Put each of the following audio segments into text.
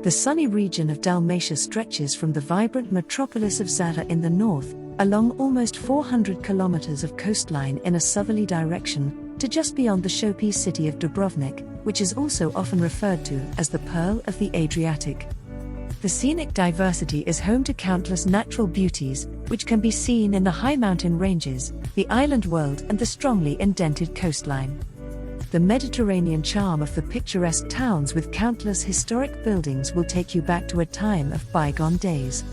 The sunny region of Dalmatia stretches from the vibrant metropolis of Zadar in the north, along almost 400 kilometers of coastline in a southerly direction, to just beyond the showpiece city of Dubrovnik, which is also often referred to as the Pearl of the Adriatic. The scenic diversity is home to countless natural beauties, which can be seen in the high mountain ranges, the island world and the strongly indented coastline. The Mediterranean charm of the picturesque towns with countless historic buildings will take you back to a time of bygone days.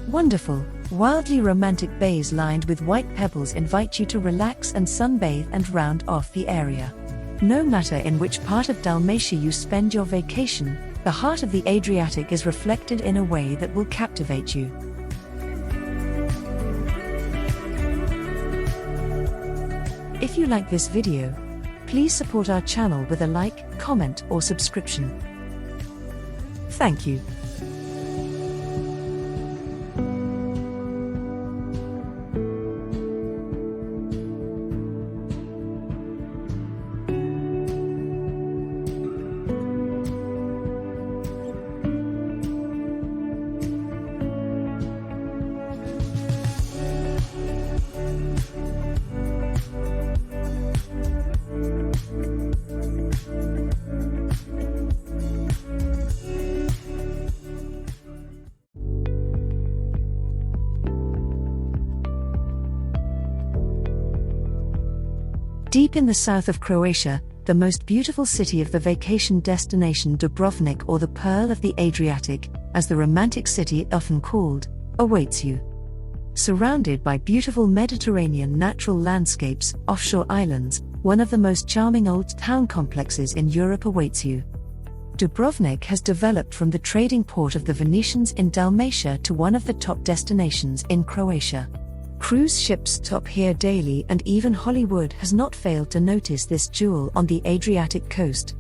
Wonderful, wildly romantic bays lined with white pebbles invite you to relax and sunbathe and round off the area. No matter in which part of Dalmatia you spend your vacation, the heart of the Adriatic is reflected in a way that will captivate you. If you like this video, please support our channel with a like, comment or subscription. Thank you. Deep in the south of Croatia, the most beautiful city of the vacation destination Dubrovnik, or the Pearl of the Adriatic, as the romantic city often called, awaits you. Surrounded by beautiful Mediterranean natural landscapes, offshore islands, one of the most charming old town complexes in Europe awaits you. Dubrovnik has developed from the trading port of the Venetians in Dalmatia to one of the top destinations in Croatia. Cruise ships stop here daily, and even Hollywood has not failed to notice this jewel on the Adriatic coast.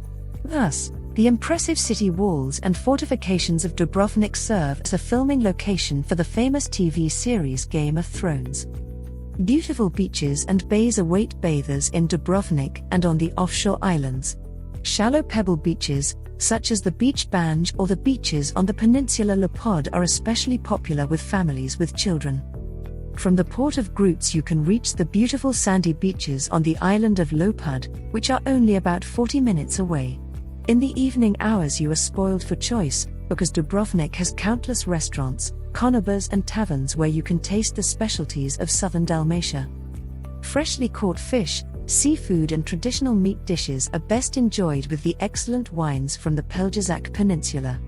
Thus, the impressive city walls and fortifications of Dubrovnik serve as a filming location for the famous TV series Game of Thrones. Beautiful beaches and bays await bathers in Dubrovnik and on the offshore islands. Shallow pebble beaches, such as the beach Banj or the beaches on the peninsula Lopud, are especially popular with families with children. From the port of Gruts you can reach the beautiful sandy beaches on the island of Lopud, which are only about 40 minutes away. In the evening hours you are spoiled for choice, because Dubrovnik has countless restaurants, conobars and taverns where you can taste the specialties of southern Dalmatia. Freshly caught fish, seafood and traditional meat dishes are best enjoyed with the excellent wines from the Pelješac Peninsula.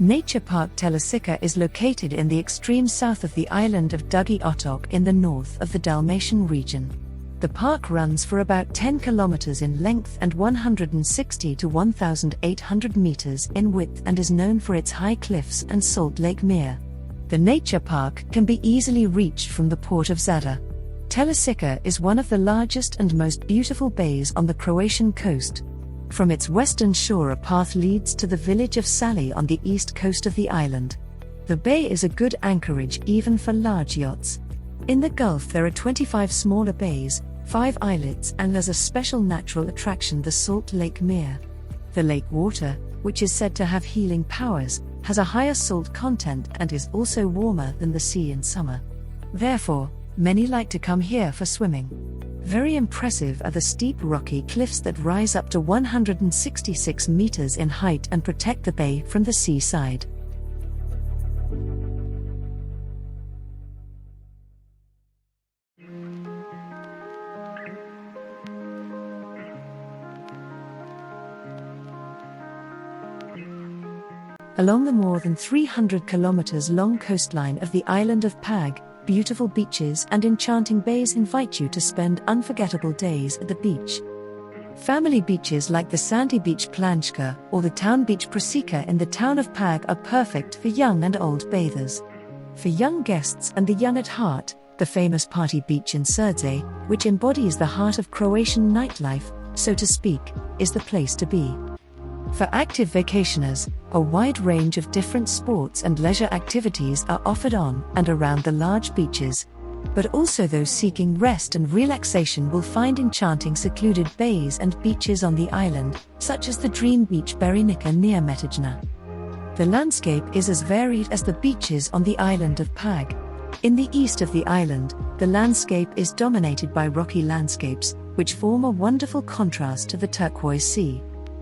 Nature Park Telascica is located in the extreme south of the island of Dugi Otok in the north of the Dalmatian region. The park runs for about 10 kilometers in length and 160 to 1,800 meters in width and is known for its high cliffs and salt lake mere. The nature park can be easily reached from the port of Zadar. Telascica is one of the largest and most beautiful bays on the Croatian coast. From its western shore a path leads to the village of Sali on the east coast of the island. The bay is a good anchorage even for large yachts. In the Gulf there are 25 smaller bays, 5 islets, and there's a special natural attraction, the Salt Lake Mere. The lake water, which is said to have healing powers, has a higher salt content and is also warmer than the sea in summer. Therefore, many like to come here for swimming. Very impressive are the steep rocky cliffs that rise up to 166 meters in height and protect the bay from the seaside. Along the more than 300 kilometers long coastline of the island of Pag, beautiful beaches and enchanting bays invite you to spend unforgettable days at the beach. Family beaches like the sandy beach Planchka or the town beach Prasica in the town of Pag are perfect for young and old bathers. For young guests and the young at heart, The famous party beach in Srdce, which embodies the heart of Croatian nightlife, so to speak, is the place to be. For active vacationers, a wide range of different sports and leisure activities are offered on and around the large beaches. But also those seeking rest and relaxation will find enchanting secluded bays and beaches on the island, such as the dream beach Berinica near Metajna. The landscape is as varied as the beaches on the island of Pag. In the east of the island, the landscape is dominated by rocky landscapes, which form a wonderful contrast to the turquoise sea.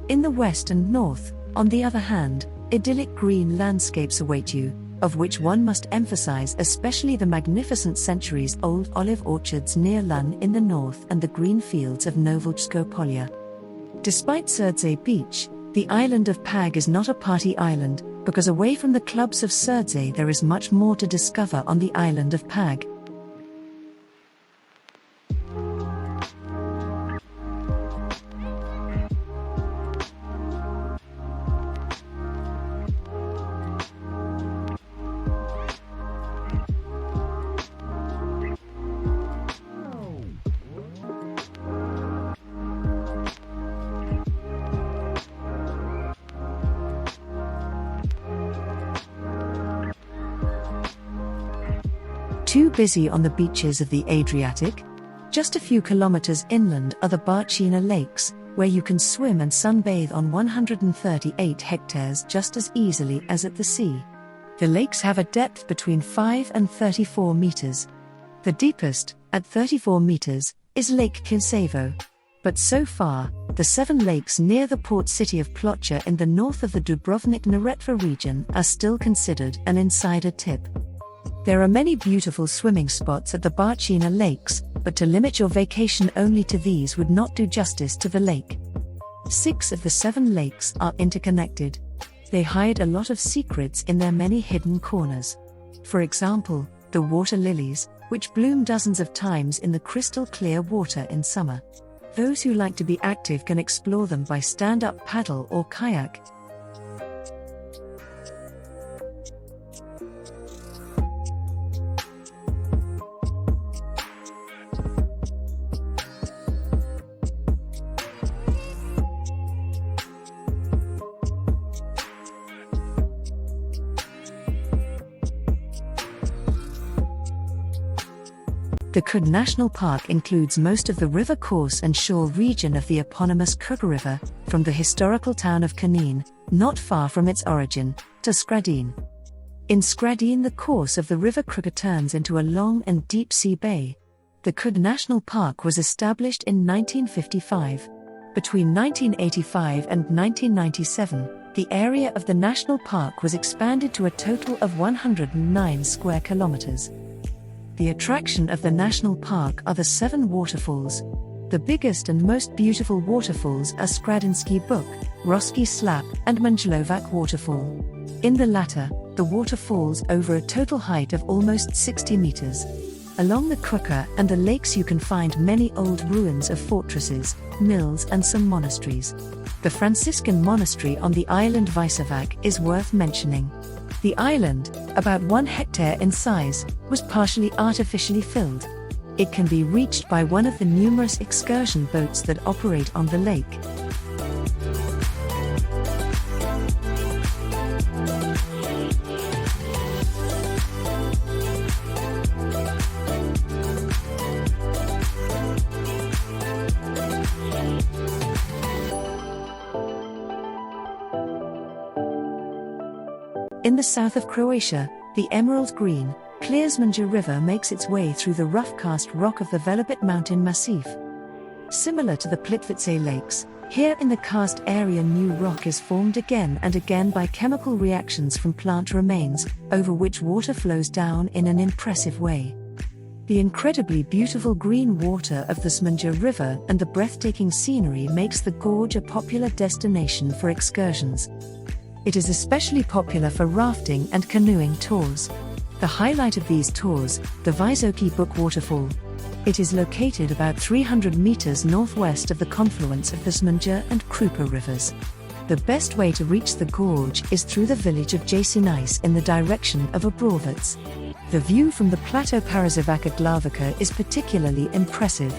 In the west and north, on the other hand, idyllic green landscapes await you, of which one must emphasize especially the magnificent centuries-old olive orchards near Lun in the north and the green fields of Novochsko Polje. Despite Srdce Beach, the island of Pag is not a party island, because away from the clubs of Srdce there is much more to discover on the island of Pag. Too busy on the beaches of the Adriatic? Just a few kilometers inland are the Bacina Lakes, where you can swim and sunbathe on 138 hectares just as easily as at the sea. The lakes have a depth between 5 and 34 meters. The deepest, at 34 meters, is Lake Kisevo. But so far, the 7 lakes near the port city of Ploče in the north of the Dubrovnik-Neretva region are still considered an insider tip. There are many beautiful swimming spots at the Bacina Lakes, but to limit your vacation only to these would not do justice to the lake. 6 of the 7 lakes are interconnected. They hide a lot of secrets in their many hidden corners. For example, the water lilies, which bloom dozens of times in the crystal clear water in summer. Those who like to be active can explore them by stand-up paddle or kayak. The Krka National Park includes most of the river course and shore region of the eponymous Krka River, from the historical town of Kanin, not far from its origin, to Skradin. In Skradin the course of the river Krka turns into a long and deep sea bay. The Krka National Park was established in 1955. Between 1985 and 1997, the area of the national park was expanded to a total of 109 square kilometers. The attraction of the national park are the 7 waterfalls. The biggest and most beautiful waterfalls are Skradinski Buk, Roski Slap, and Mljet waterfall. In the latter, the water falls over a total height of almost 60 meters. Along the Krka and the lakes you can find many old ruins of fortresses, mills and some monasteries. The Franciscan monastery on the island Visovac is worth mentioning. The island, about 1 hectare in size, was partially artificially filled. It can be reached by one of the numerous excursion boats that operate on the lake. In the south of Croatia, the emerald green, clear Zrmanja River makes its way through the rough-cast rock of the Velebit mountain massif. Similar to the Plitvice lakes, here in the karst area new rock is formed again and again by chemical reactions from plant remains, over which water flows down in an impressive way. The incredibly beautiful green water of the Zrmanja River and the breathtaking scenery makes the gorge a popular destination for excursions. It is especially popular for rafting and canoeing tours. The highlight of these tours, the Visoki Buk waterfall. It is located about 300 meters northwest of the confluence of the Zrmanja and Krupa rivers. The best way to reach the gorge is through the village of Jasenice in the direction of Obrovac. The view from the plateau Parazivaka Glavica is particularly impressive.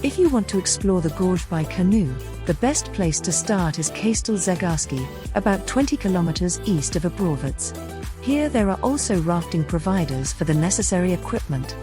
If you want to explore the gorge by canoe, the best place to start is Kastel Zegarski, about 20 kilometers east of Obrovec. Here there are also rafting providers for the necessary equipment.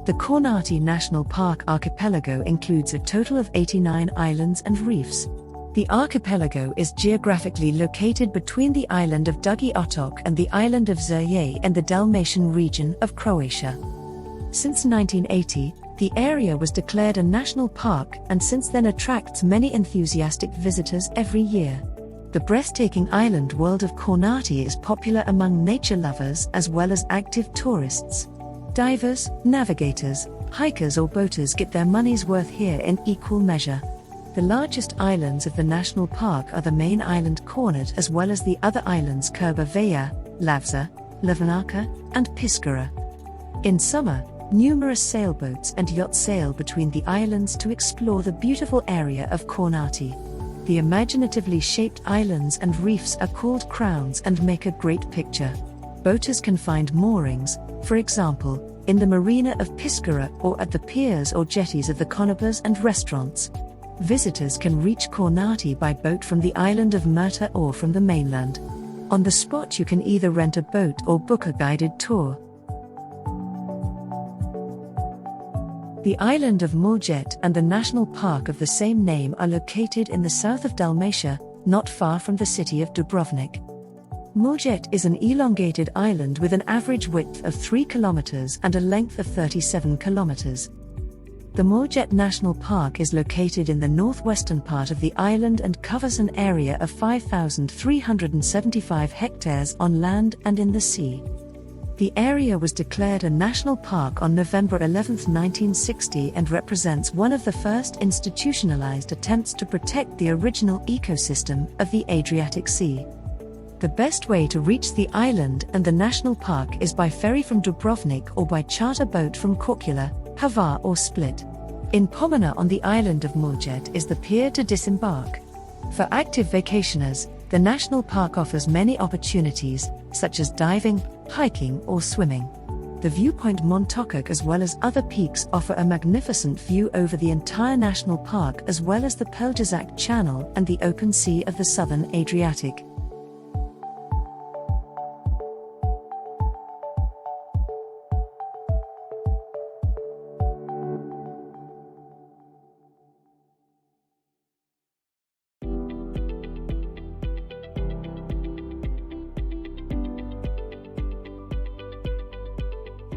The Kornati National Park archipelago includes a total of 89 islands and reefs. The archipelago is geographically located between the island of Dugi Otok and the island of Zrmanja in the Dalmatian region of Croatia. Since 1980, the area was declared a national park and since then attracts many enthusiastic visitors every year. The breathtaking island world of Kornati is popular among nature lovers as well as active tourists. Divers, navigators, hikers or boaters get their money's worth here in equal measure. The largest islands of the national park are the main island Kornat as well as the other islands Kerba Veja, Lavza, Levanaka, and Piskara. In summer, numerous sailboats and yachts sail between the islands to explore the beautiful area of Kornati. The imaginatively shaped islands and reefs are called crowns and make a great picture. Boaters can find moorings, for example, in the marina of Piskara or at the piers or jetties of the conibers and restaurants. Visitors can reach Kornati by boat from the island of Mljet or from the mainland. On the spot you can either rent a boat or book a guided tour. The island of Mljet and the national park of the same name are located in the south of Dalmatia, not far from the city of Dubrovnik. Mljet is an elongated island with an average width of 3 kilometers and a length of 37 kilometers. The Mljet National Park is located in the northwestern part of the island and covers an area of 5,375 hectares on land and in the sea. The area was declared a national park on November 11, 1960 and represents one of the first institutionalized attempts to protect the original ecosystem of the Adriatic Sea. The best way to reach the island and the national park is by ferry from Dubrovnik or by charter boat from Korcula, Hvar or Split. In Pomona on the island of Mljet is the pier to disembark. For active vacationers, the national park offers many opportunities, such as diving, hiking or swimming. The viewpoint Montokak as well as other peaks offer a magnificent view over the entire national park as well as the Pelješac Channel and the open sea of the southern Adriatic.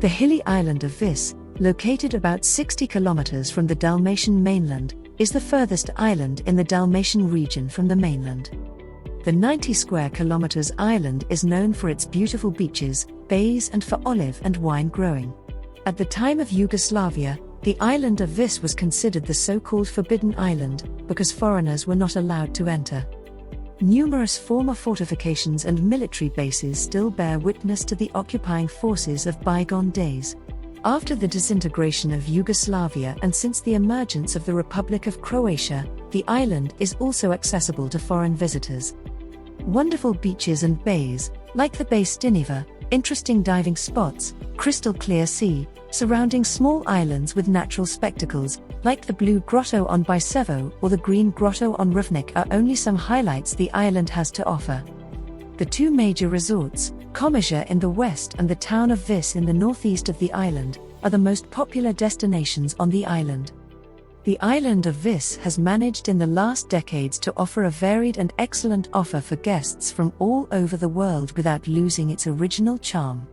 The hilly island of Vis, located about 60 kilometers from the Dalmatian mainland, is the furthest island in the Dalmatian region from the mainland. The 90 square kilometers island is known for its beautiful beaches, bays and for olive and wine growing. At the time of Yugoslavia, the island of Vis was considered the so-called Forbidden Island, because foreigners were not allowed to enter. Numerous former fortifications and military bases still bear witness to the occupying forces of bygone days. After the disintegration of Yugoslavia and since the emergence of the Republic of Croatia, the island is also accessible to foreign visitors. Wonderful beaches and bays, like the Bay Stiniva, interesting diving spots, crystal clear sea, surrounding small islands with natural spectacles, like the Blue Grotto on Bisevo or the Green Grotto on Rivnik are only some highlights the island has to offer. The two major resorts, Komiža in the west and the town of Vis in the northeast of the island, are the most popular destinations on the island. The island of Vis has managed in the last decades to offer a varied and excellent offer for guests from all over the world without losing its original charm.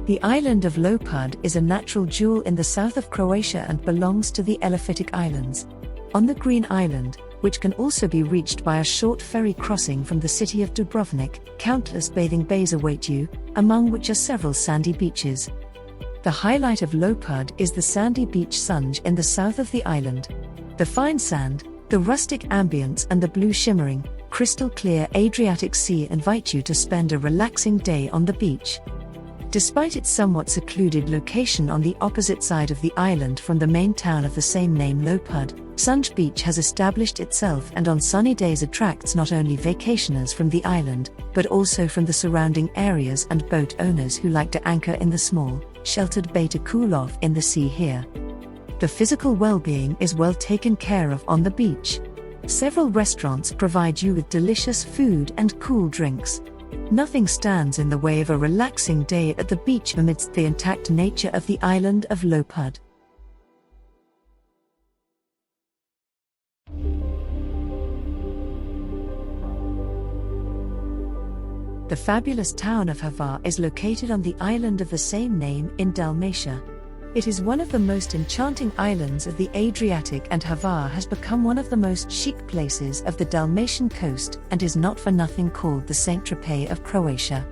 The island of Lopud is a natural jewel in the south of Croatia and belongs to the Elaphatic Islands. On the Green Island, which can also be reached by a short ferry crossing from the city of Dubrovnik, countless bathing bays await you, among which are several sandy beaches. The highlight of Lopud is the sandy beach Sunj in the south of the island. The fine sand, the rustic ambience and the blue shimmering, crystal clear Adriatic Sea invite you to spend a relaxing day on the beach. Despite its somewhat secluded location on the opposite side of the island from the main town of the same name Lopud, Sunj Beach has established itself and on sunny days attracts not only vacationers from the island, but also from the surrounding areas and boat owners who like to anchor in the small, sheltered bay to cool off in the sea here. The physical well-being is well taken care of on the beach. Several restaurants provide you with delicious food and cool drinks. Nothing stands in the way of a relaxing day at the beach amidst the intact nature of the island of Lopud. The fabulous town of Hvar is located on the island of the same name in Dalmatia. It is one of the most enchanting islands of the Adriatic, and Hvar has become one of the most chic places of the Dalmatian coast and is not for nothing called the Saint-Tropez of Croatia.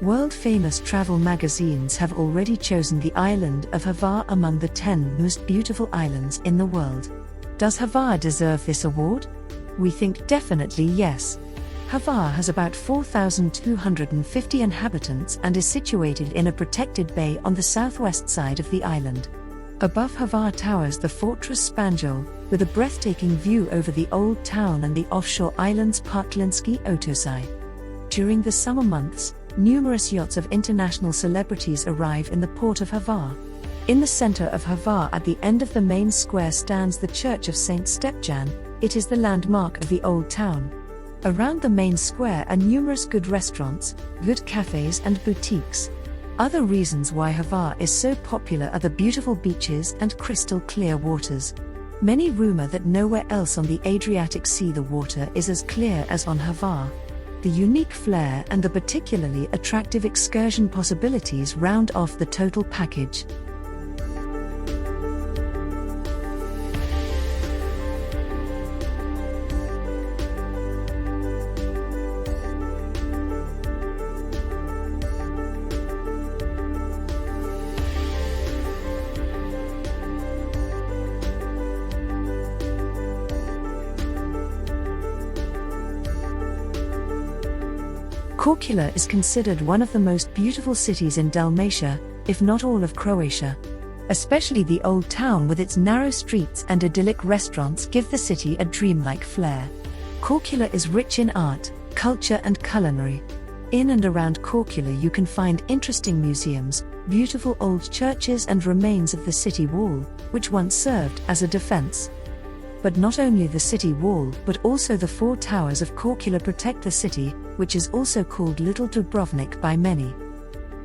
World-famous travel magazines have already chosen the island of Hvar among the 10 most beautiful islands in the world. Does Hvar deserve this award? We think definitely yes. Hvar has about 4,250 inhabitants and is situated in a protected bay on the southwest side of the island. Above Hvar towers the fortress Spanjol, with a breathtaking view over the old town and the offshore islands Partlinski Otoci. During the summer months, numerous yachts of international celebrities arrive in the port of Hvar. In the center of Hvar at the end of the main square stands the Church of Saint Stepjan. It is the landmark of the old town. Around the main square are numerous good restaurants, good cafes and boutiques. Other reasons why Hvar is so popular are the beautiful beaches and crystal clear waters. Many rumor that nowhere else on the Adriatic Sea the water is as clear as on Hvar. The unique flair and the particularly attractive excursion possibilities round off the total package. Korcula is considered one of the most beautiful cities in Dalmatia, if not all of Croatia. Especially the old town with its narrow streets and idyllic restaurants give the city a dreamlike flair. Korcula is rich in art, culture and culinary. In and around Korcula you can find interesting museums, beautiful old churches and remains of the city wall, which once served as a defense. But not only the city wall but also the 4 towers of Korcula protect the city, which is also called Little Dubrovnik by many.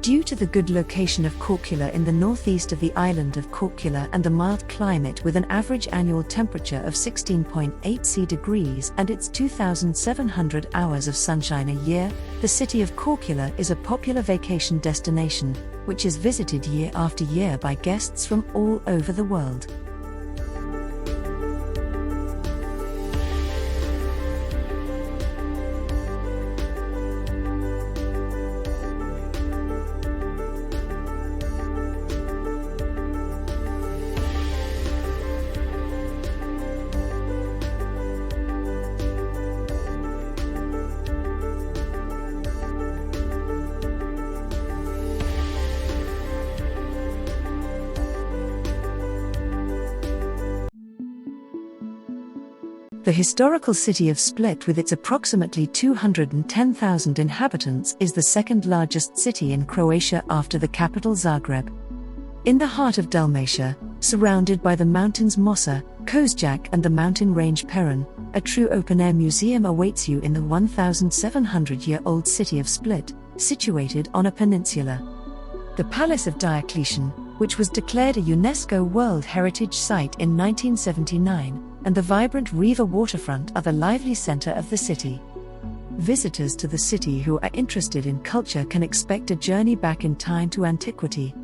Due to the good location of Korcula in the northeast of the island of Korcula and the mild climate with an average annual temperature of 16.8 degrees and its 2,700 hours of sunshine a year, the city of Korcula is a popular vacation destination, which is visited year after year by guests from all over the world. The historical city of Split with its approximately 210,000 inhabitants is the second largest city in Croatia after the capital Zagreb. In the heart of Dalmatia, surrounded by the mountains Mosa, Kozjak and the mountain range Peron, a true open-air museum awaits you in the 1,700-year-old city of Split, situated on a peninsula. The Palace of Diocletian, which was declared a UNESCO World Heritage Site in 1979, and the vibrant Riva waterfront are the lively center of the city. Visitors to the city who are interested in culture can expect a journey back in time to antiquity.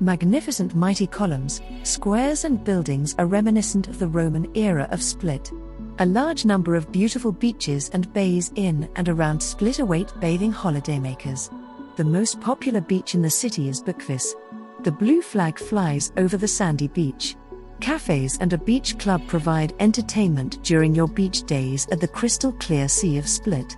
Magnificent mighty columns, squares and buildings are reminiscent of the Roman era of Split. A large number of beautiful beaches and bays in and around Split await bathing holidaymakers. The most popular beach in the city is Bukvis. The blue flag flies over the sandy beach. Cafes and a beach club provide entertainment during your beach days at the crystal clear Sea of Split.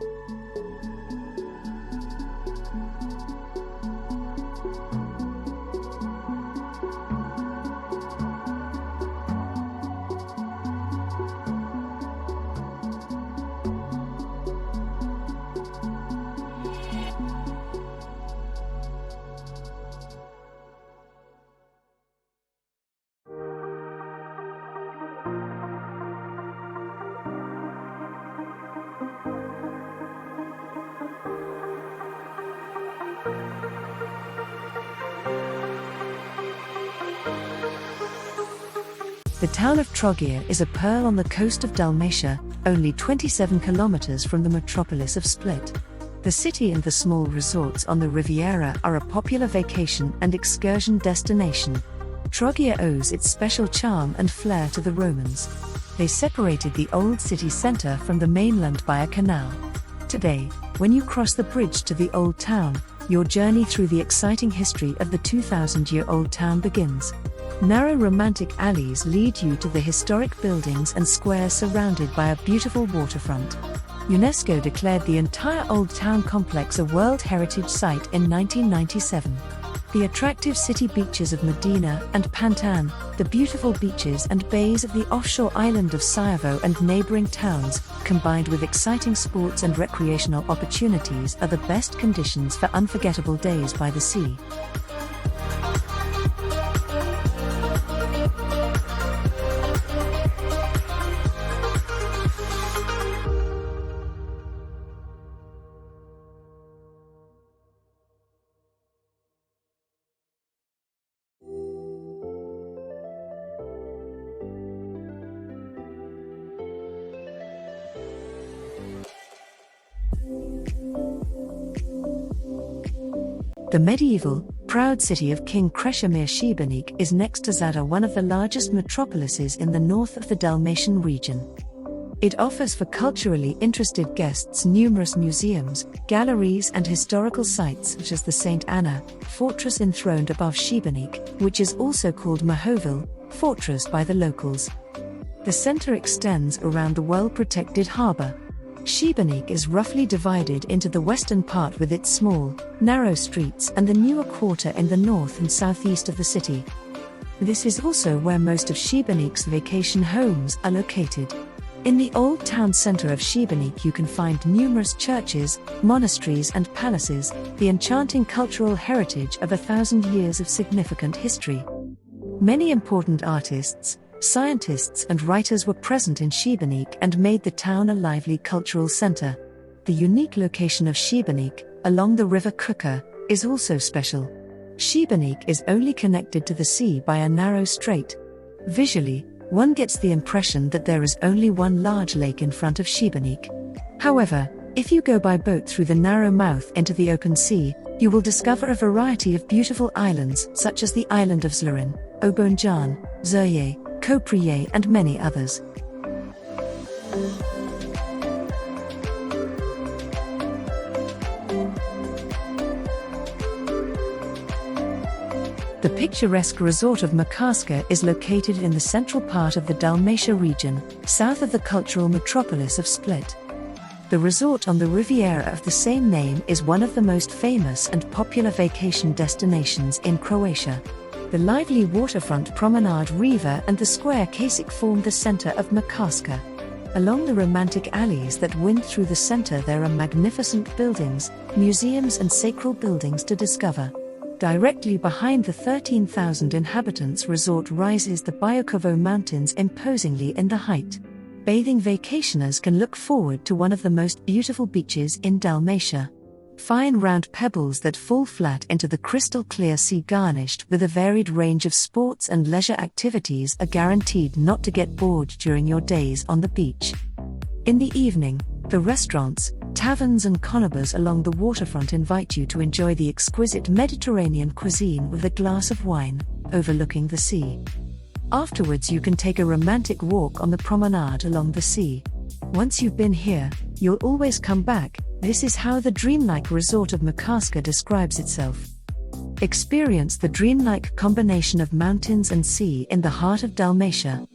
The town of Trogir is a pearl on the coast of Dalmatia, only 27 kilometers from the metropolis of Split. The city and the small resorts on the Riviera are a popular vacation and excursion destination. Trogir owes its special charm and flair to the Romans. They separated the old city center from the mainland by a canal. Today, when you cross the bridge to the old town, your journey through the exciting history of the 2,000-year-old town begins. Narrow romantic alleys lead you to the historic buildings and squares surrounded by a beautiful waterfront. UNESCO declared the entire Old Town complex a World Heritage Site in 1997. The attractive city beaches of Medina and Pantan, the beautiful beaches and bays of the offshore island of Siervo and neighboring towns, combined with exciting sports and recreational opportunities, are the best conditions for unforgettable days by the sea. The medieval, proud city of King Krešimir Sibenik is next to Zadar one of the largest metropolises in the north of the Dalmatian region. It offers for culturally interested guests numerous museums, galleries and historical sites such as the St. Anna fortress enthroned above Sibenik, which is also called Mahovil fortress by the locals. The center extends around the well-protected harbour. Sibenik is roughly divided into the western part with its small, narrow streets and the newer quarter in the north and southeast of the city. This is also where most of Sibenik's vacation homes are located. In the old town center of Sibenik you can find numerous churches, monasteries and palaces, the enchanting cultural heritage of 1,000 years of significant history. Many important artists, scientists and writers were present in Sibenik and made the town a lively cultural center. The unique location of Sibenik, along the river Krka, is also special. Sibenik is only connected to the sea by a narrow strait. Visually, one gets the impression that there is only one large lake in front of Sibenik. However, if you go by boat through the narrow mouth into the open sea, you will discover a variety of beautiful islands such as the island of Zlin, Obonjan, Zrje, Kopriye and many others. The picturesque resort of Makarska is located in the central part of the Dalmatia region, south of the cultural metropolis of Split. The resort on the Riviera of the same name is one of the most famous and popular vacation destinations in Croatia. The lively waterfront promenade River and the square Kasik form the center of Makarska. Along the romantic alleys that wind through the center there are magnificent buildings, museums and sacral buildings to discover. Directly behind the 13,000 inhabitants resort rises the Biokovo Mountains imposingly in the height. Bathing vacationers can look forward to one of the most beautiful beaches in Dalmatia. Fine round pebbles that fall flat into the crystal clear sea garnished with a varied range of sports and leisure activities are guaranteed not to get bored during your days on the beach. In the evening, the restaurants, Taverns and conabas along the waterfront invite you to enjoy the exquisite Mediterranean cuisine with a glass of wine, overlooking the sea. Afterwards, you can take a romantic walk on the promenade along the sea. Once you've been here, you'll always come back. This is how the dreamlike resort of Makarska describes itself. Experience the dreamlike combination of mountains and sea in the heart of Dalmatia.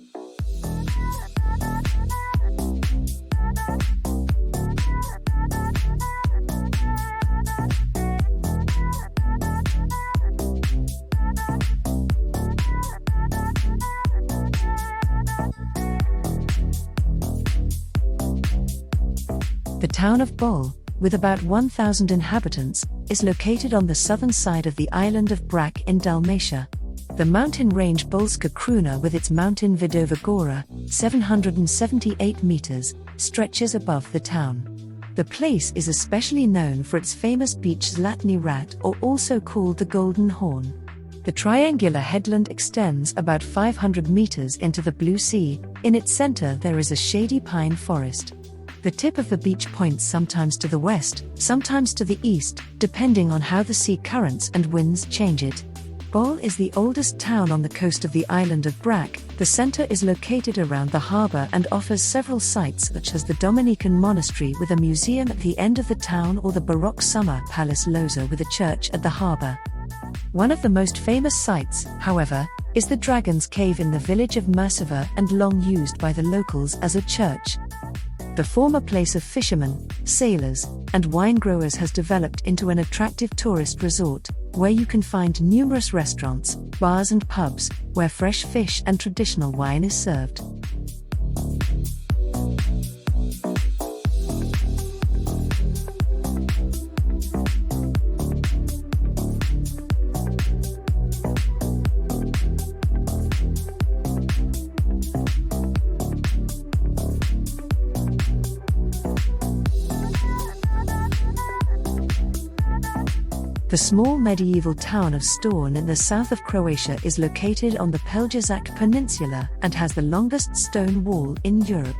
The town of Bol, with about 1,000 inhabitants, is located on the southern side of the island of Brac in Dalmatia. The mountain range Bolska Kruna, with its mountain Vidova Gora, 778 meters, stretches above the town. The place is especially known for its famous beach Zlatni Rat, or also called the Golden Horn. The triangular headland extends about 500 meters into the blue sea. In its center there is a shady pine forest. The tip of the beach points sometimes to the west, sometimes to the east, depending on how the sea currents and winds change it. Bol is the oldest town on the coast of the island of Brac. The center is located around the harbor and offers several sites such as the Dominican monastery with a museum at the end of the town, or the Baroque summer palace Loza with a church at the harbor. One of the most famous sites, however, is the Dragon's Cave in the village of Merciva, and long used by the locals as a church. The former place of fishermen, sailors, and wine growers has developed into an attractive tourist resort, where you can find numerous restaurants, bars and pubs, where fresh fish and traditional wine is served. The small medieval town of Ston in the south of Croatia is located on the Peljazac Peninsula and has the longest stone wall in Europe.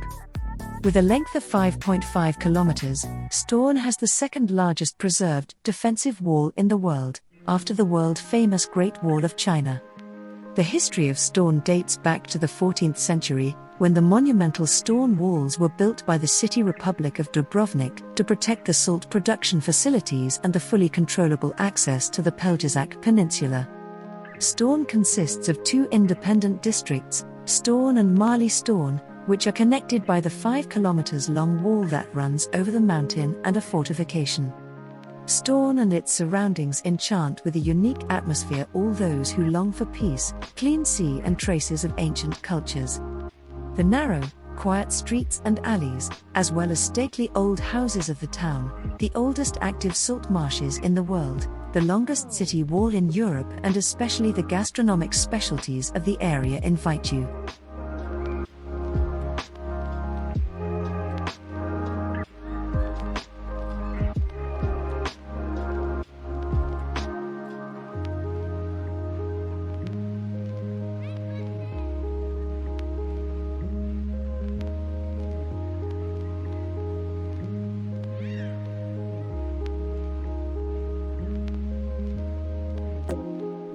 With a length of 5.5 kilometers, Ston has the second largest preserved defensive wall in the world, after the world-famous Great Wall of China. The history of Ston dates back to the 14th century, when the monumental stone walls were built by the city republic of Dubrovnik to protect the salt production facilities and the fully controllable access to the Peljazac Peninsula. Ston consists of two independent districts, Ston and Mali Ston, which are connected by the 5 kilometers long wall that runs over the mountain and a fortification. Ston and its surroundings enchant with a unique atmosphere all those who long for peace, clean sea and traces of ancient cultures. The narrow, quiet streets and alleys, as well as stately old houses of the town, the oldest active salt marshes in the world, the longest city wall in Europe, and especially the gastronomic specialties of the area invite you.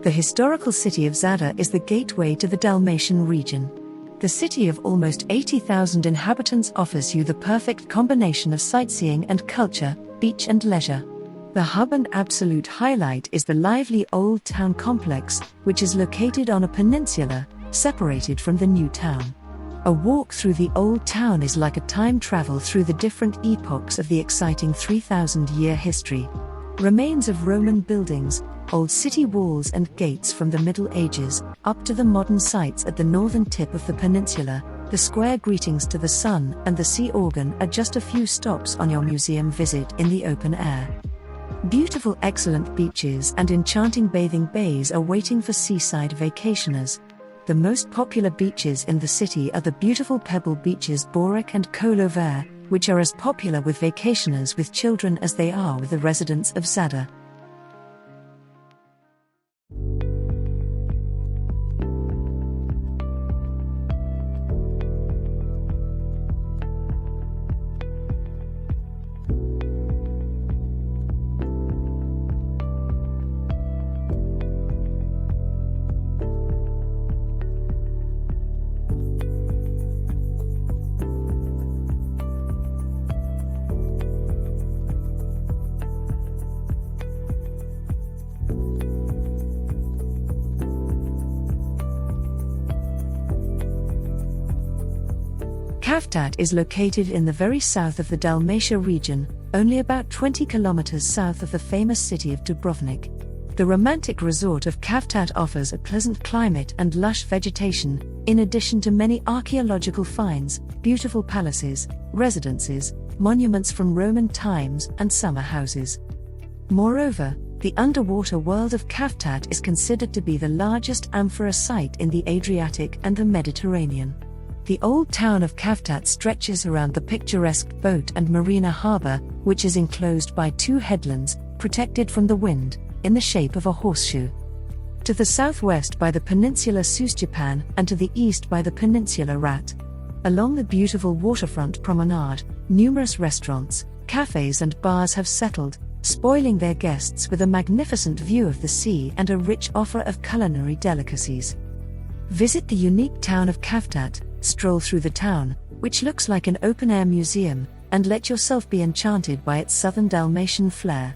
The historical city of Zadar is the gateway to the Dalmatian region. The city of almost 80,000 inhabitants offers you the perfect combination of sightseeing and culture, beach and leisure. The hub and absolute highlight is the lively Old Town complex, which is located on a peninsula, separated from the new town. A walk through the Old Town is like a time travel through the different epochs of the exciting 3,000-year history. Remains of Roman buildings, old city walls and gates from the Middle Ages, up to the modern sites at the northern tip of the peninsula, the square greetings to the sun and the sea organ are just a few stops on your museum visit in the open air. Beautiful, excellent beaches and enchanting bathing bays are waiting for seaside vacationers. The most popular beaches in the city are the beautiful pebble beaches Borek and Kolover, which are as popular with vacationers with children as they are with the residents of Zadar. Cavtat is located in the very south of the Dalmatia region, only about 20 kilometers south of the famous city of Dubrovnik. The romantic resort of Cavtat offers a pleasant climate and lush vegetation, in addition to many archaeological finds, beautiful palaces, residences, monuments from Roman times, and summer houses. Moreover, the underwater world of Cavtat is considered to be the largest amphora site in the Adriatic and the Mediterranean. The old town of Cavtat stretches around the picturesque boat and marina harbour, which is enclosed by two headlands, protected from the wind, in the shape of a horseshoe. To the southwest by the peninsula Susjapan and to the east by the peninsula Rat. Along the beautiful waterfront promenade, numerous restaurants, cafes and bars have settled, spoiling their guests with a magnificent view of the sea and a rich offer of culinary delicacies. Visit the unique town of Cavtat, stroll through the town, which looks like an open-air museum, and let yourself be enchanted by its southern Dalmatian flair.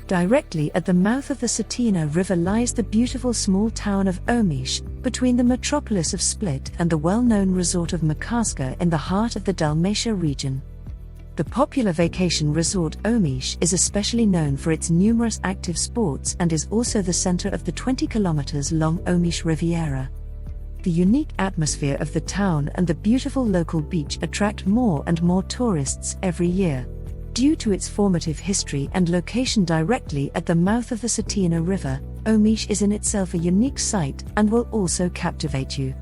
Directly at the mouth of the Bacina River lies the beautiful small town of Omis, between the metropolis of Split and the well-known resort of Makarska in the heart of the Dalmatia region. The popular vacation resort Omis is especially known for its numerous active sports and is also the center of the 20 kilometers long Omis Riviera. The unique atmosphere of the town and the beautiful local beach attract more and more tourists every year. Due to its formative history and location directly at the mouth of the Bacina River, Omis is in itself a unique site and will also captivate you.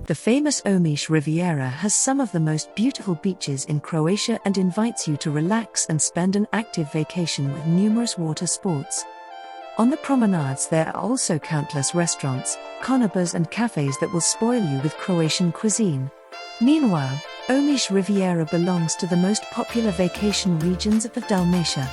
The famous Omis Riviera has some of the most beautiful beaches in Croatia and invites you to relax and spend an active vacation with numerous water sports. On the promenades there are also countless restaurants, conobars and cafes that will spoil you with Croatian cuisine. Meanwhile, Omis Riviera belongs to the most popular vacation regions of the Dalmatia.